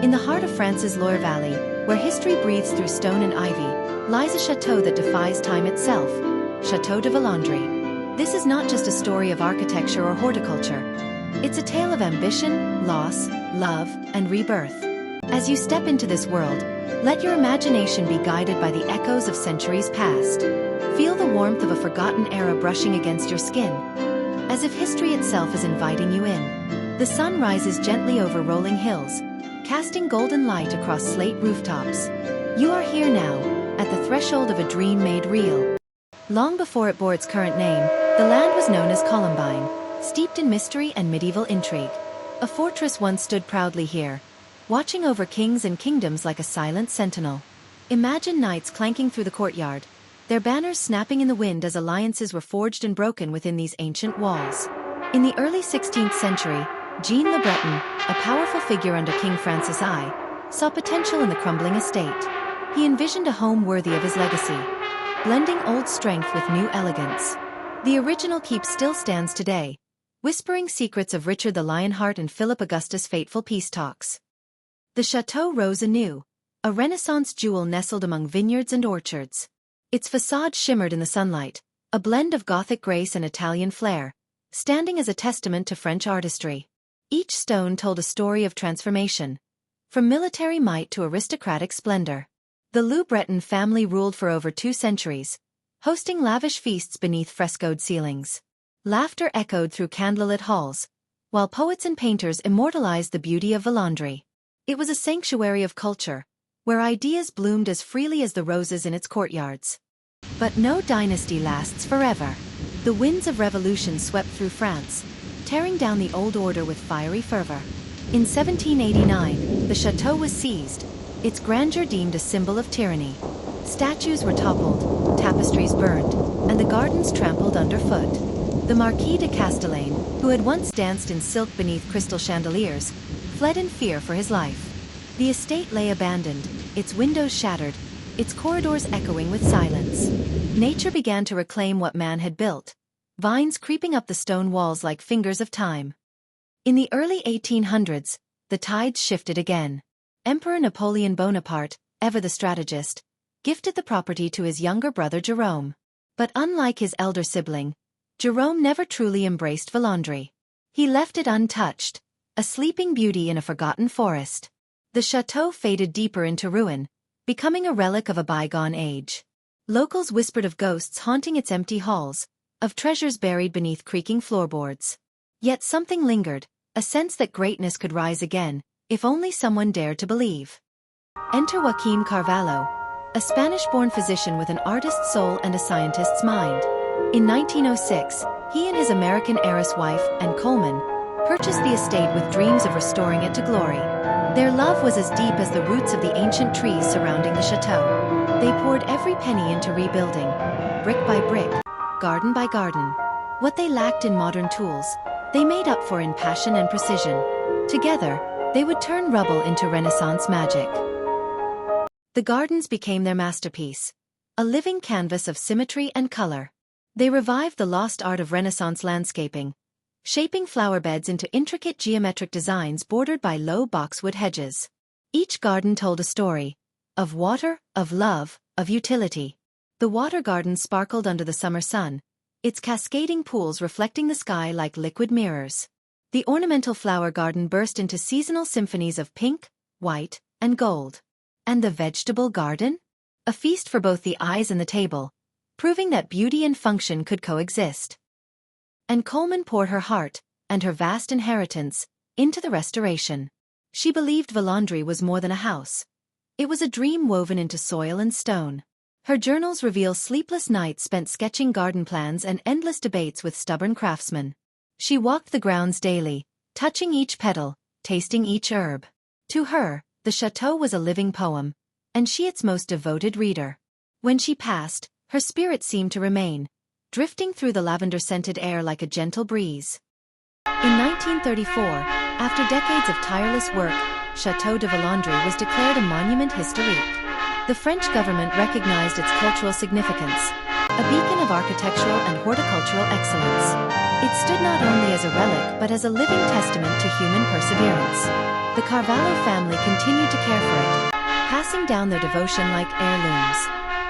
In the heart of France's Loire Valley, where history breathes through stone and ivy, lies a chateau that defies time itself, Château de Villandry. This is not just a story of architecture or horticulture. It's a tale of ambition, loss, love, and rebirth. As you step into this world, let your imagination be guided by the echoes of centuries past. Feel the warmth of a forgotten era brushing against your skin, as if history itself is inviting you in. The sun rises gently over rolling hills, casting golden light across slate rooftops. You are here now, at the threshold of a dream made real. Long before it bore its current name, the land was known as Columbine, steeped in mystery and medieval intrigue. A fortress once stood proudly here, watching over kings and kingdoms like a silent sentinel. Imagine knights clanking through the courtyard, their banners snapping in the wind as alliances were forged and broken within these ancient walls. In the early 16th century, Jean Le Breton, a powerful figure under King Francis I, saw potential in the crumbling estate. He envisioned a home worthy of his legacy, blending old strength with new elegance. The original keep still stands today, whispering secrets of Richard the Lionheart and Philip Augustus' fateful peace talks. The chateau rose anew, a Renaissance jewel nestled among vineyards and orchards. Its facade shimmered in the sunlight, a blend of Gothic grace and Italian flair, standing as a testament to French artistry. Each stone told a story of transformation, from military might to aristocratic splendor. The Le Breton family ruled for over 2 centuries, hosting lavish feasts beneath frescoed ceilings. Laughter echoed through candlelit halls, while poets and painters immortalized the beauty of Villandry. It was a sanctuary of culture, where ideas bloomed as freely as the roses in its courtyards. But no dynasty lasts forever. The winds of revolution swept through France, tearing down the old order with fiery fervor. In 1789, the chateau was seized, its grandeur deemed a symbol of tyranny. Statues were toppled, tapestries burned, and the gardens trampled underfoot. The Marquis de Castellane, who had once danced in silk beneath crystal chandeliers, fled in fear for his life. The estate lay abandoned, its windows shattered, its corridors echoing with silence. Nature began to reclaim what man had built, vines creeping up the stone walls like fingers of time. In the early 1800s, the tides shifted again. Emperor Napoleon Bonaparte, ever the strategist, gifted the property to his younger brother Jerome. But unlike his elder sibling, Jerome never truly embraced Villandry. He left it untouched, a sleeping beauty in a forgotten forest. The chateau faded deeper into ruin, becoming a relic of a bygone age. Locals whispered of ghosts haunting its empty halls, of treasures buried beneath creaking floorboards. Yet something lingered, a sense that greatness could rise again, if only someone dared to believe. Enter Joaquim Carvallo, a Spanish-born physician with an artist's soul and a scientist's mind. In 1906, he and his American heiress wife, Anne Coleman, purchased the estate with dreams of restoring it to glory. Their love was as deep as the roots of the ancient trees surrounding the chateau. They poured every penny into rebuilding, brick by brick, garden by garden. What they lacked in modern tools, they made up for in passion and precision. Together, they would turn rubble into Renaissance magic. The gardens became their masterpiece, a living canvas of symmetry and color. They revived the lost art of Renaissance landscaping, shaping flower beds into intricate geometric designs bordered by low boxwood hedges. Each garden told a story, of water, of love, of utility. The water garden sparkled under the summer sun, its cascading pools reflecting the sky like liquid mirrors. The ornamental flower garden burst into seasonal symphonies of pink, white, and gold. And the vegetable garden? A feast for both the eyes and the table, proving that beauty and function could coexist. And Coleman poured her heart, and her vast inheritance, into the restoration. She believed Villandry was more than a house. It was a dream woven into soil and stone. Her journals reveal sleepless nights spent sketching garden plans and endless debates with stubborn craftsmen. She walked the grounds daily, touching each petal, tasting each herb. To her, the chateau was a living poem, and she its most devoted reader. When she passed, her spirit seemed to remain, drifting through the lavender-scented air like a gentle breeze. In 1934, after decades of tireless work, Château de Villandry was declared a monument historique. The French government recognized its cultural significance, a beacon of architectural and horticultural excellence. It stood not only as a relic but as a living testament to human perseverance. The Carvallo family continued to care for it, passing down their devotion like heirlooms.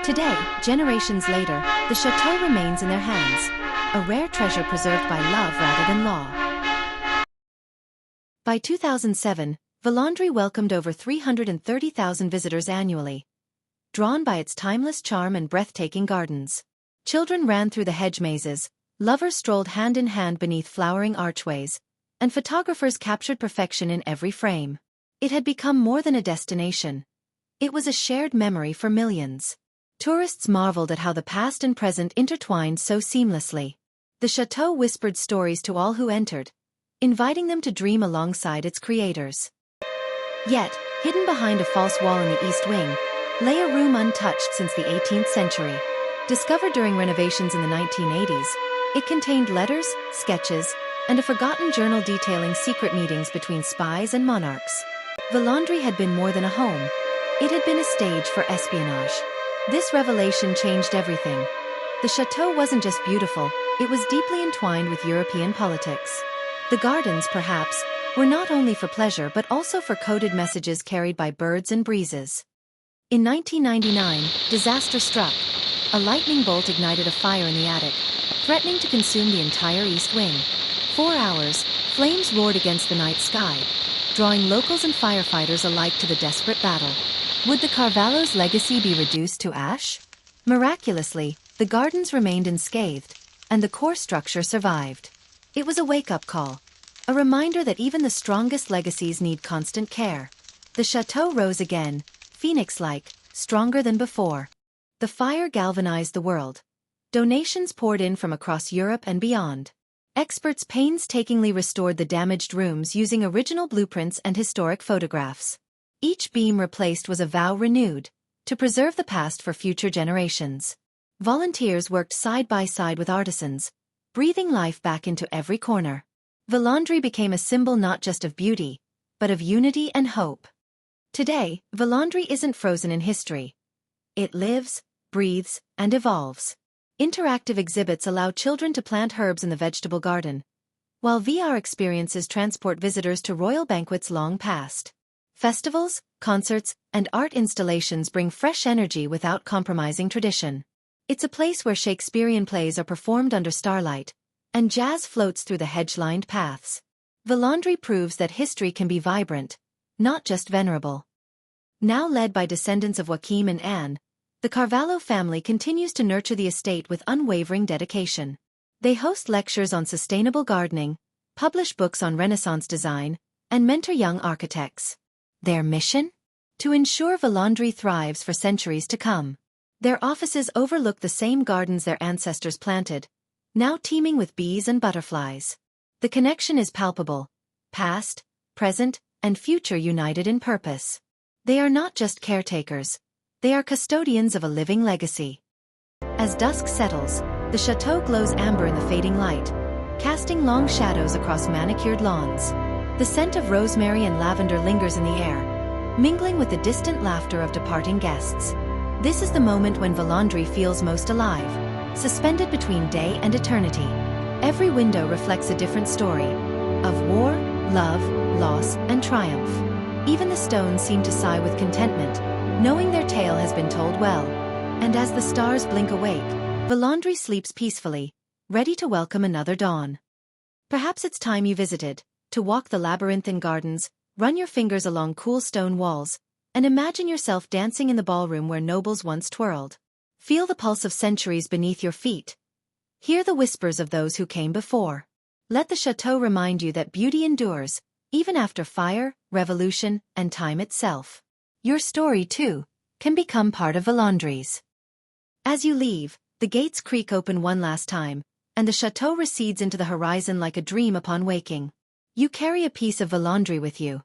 Today, generations later, the chateau remains in their hands, a rare treasure preserved by love rather than law. By 2007, Villandry welcomed over 330,000 visitors annually, drawn by its timeless charm and breathtaking gardens. Children ran through the hedge mazes, lovers strolled hand in hand beneath flowering archways, and photographers captured perfection in every frame. It had become more than a destination. It was a shared memory for millions. Tourists marveled at how the past and present intertwined so seamlessly. The chateau whispered stories to all who entered, inviting them to dream alongside its creators. Yet, hidden behind a false wall in the east wing, lay a room untouched since the 18th century. Discovered during renovations in the 1980s, it contained letters, sketches, and a forgotten journal detailing secret meetings between spies and monarchs. Villandry had been more than a home. It had been a stage for espionage. This revelation changed everything. The chateau wasn't just beautiful, it was deeply entwined with European politics. The gardens, perhaps, were not only for pleasure but also for coded messages carried by birds and breezes. In 1999, disaster struck. A lightning bolt ignited a fire in the attic, threatening to consume the entire east wing. 4 hours, flames roared against the night sky, drawing locals and firefighters alike to the desperate battle. Would the Carvallo's legacy be reduced to ash? Miraculously, the gardens remained unscathed, and the core structure survived. It was a wake-up call, a reminder that even the strongest legacies need constant care. The chateau rose again, phoenix-like, stronger than before. The fire galvanized the world. Donations poured in from across Europe and beyond. Experts painstakingly restored the damaged rooms using original blueprints and historic photographs. Each beam replaced was a vow renewed, to preserve the past for future generations. Volunteers worked side by side with artisans, breathing life back into every corner. Villandry became a symbol not just of beauty, but of unity and hope. Today, Villandry isn't frozen in history. It lives, breathes, and evolves. Interactive exhibits allow children to plant herbs in the vegetable garden, while VR experiences transport visitors to royal banquets long past. Festivals, concerts, and art installations bring fresh energy without compromising tradition. It's a place where Shakespearean plays are performed under starlight, and jazz floats through the hedge-lined paths. Villandry proves that history can be vibrant, not just venerable. Now led by descendants of Joachim and Anne, the Carvallo family continues to nurture the estate with unwavering dedication. They host lectures on sustainable gardening, publish books on Renaissance design, and mentor young architects. Their mission? To ensure Villandry thrives for centuries to come. Their offices overlook the same gardens their ancestors planted, now teeming with bees and butterflies. The connection is palpable, past, present, and future united in purpose. They are not just caretakers, they are custodians of a living legacy. As dusk settles, the chateau glows amber in the fading light, casting long shadows across manicured lawns. The scent of rosemary and lavender lingers in the air, mingling with the distant laughter of departing guests. This is the moment when Villandry feels most alive, suspended between day and eternity. Every window reflects a different story, of war, love, loss, and triumph. Even the stones seem to sigh with contentment, knowing their tale has been told well. And as the stars blink awake, Villandry sleeps peacefully, ready to welcome another dawn. Perhaps it's time you visited, to walk the labyrinthine gardens, run your fingers along cool stone walls, and imagine yourself dancing in the ballroom where nobles once twirled. Feel the pulse of centuries beneath your feet. Hear the whispers of those who came before. Let the chateau remind you that beauty endures, even after fire, revolution, and time itself. Your story, too, can become part of Villandry's. As you leave, the gates creak open one last time, and the chateau recedes into the horizon like a dream upon waking. You carry a piece of Villandry with you.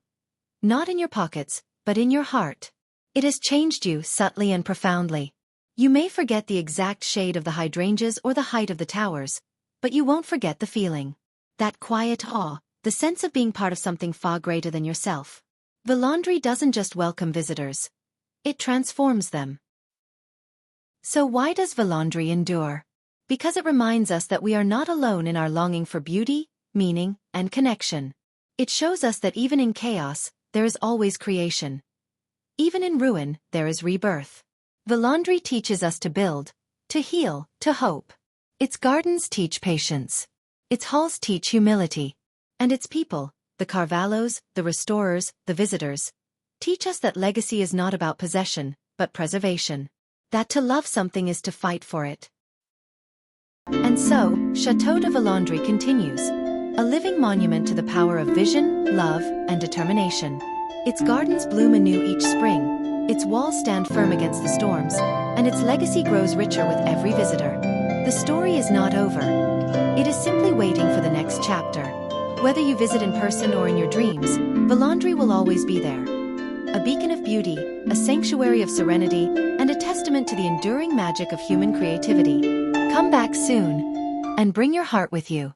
Not in your pockets, but in your heart. It has changed you subtly and profoundly. You may forget the exact shade of the hydrangeas or the height of the towers, but you won't forget the feeling. That quiet awe, the sense of being part of something far greater than yourself. Villandry doesn't just welcome visitors. It transforms them. So why does Villandry endure? Because it reminds us that we are not alone in our longing for beauty, meaning, and connection. It shows us that even in chaos, there is always creation. Even in ruin, there is rebirth. Villandry teaches us to build, to heal, to hope. Its gardens teach patience. Its halls teach humility. And its people, the Carvallos, the restorers, the visitors, teach us that legacy is not about possession, but preservation. That to love something is to fight for it. And so, Château de Villandry continues, a living monument to the power of vision, love, and determination. Its gardens bloom anew each spring, its walls stand firm against the storms, and its legacy grows richer with every visitor. The story is not over. It is simply waiting for the next chapter. Whether you visit in person or in your dreams, Villandry will always be there. A beacon of beauty, a sanctuary of serenity, and a testament to the enduring magic of human creativity. Come back soon, and bring your heart with you.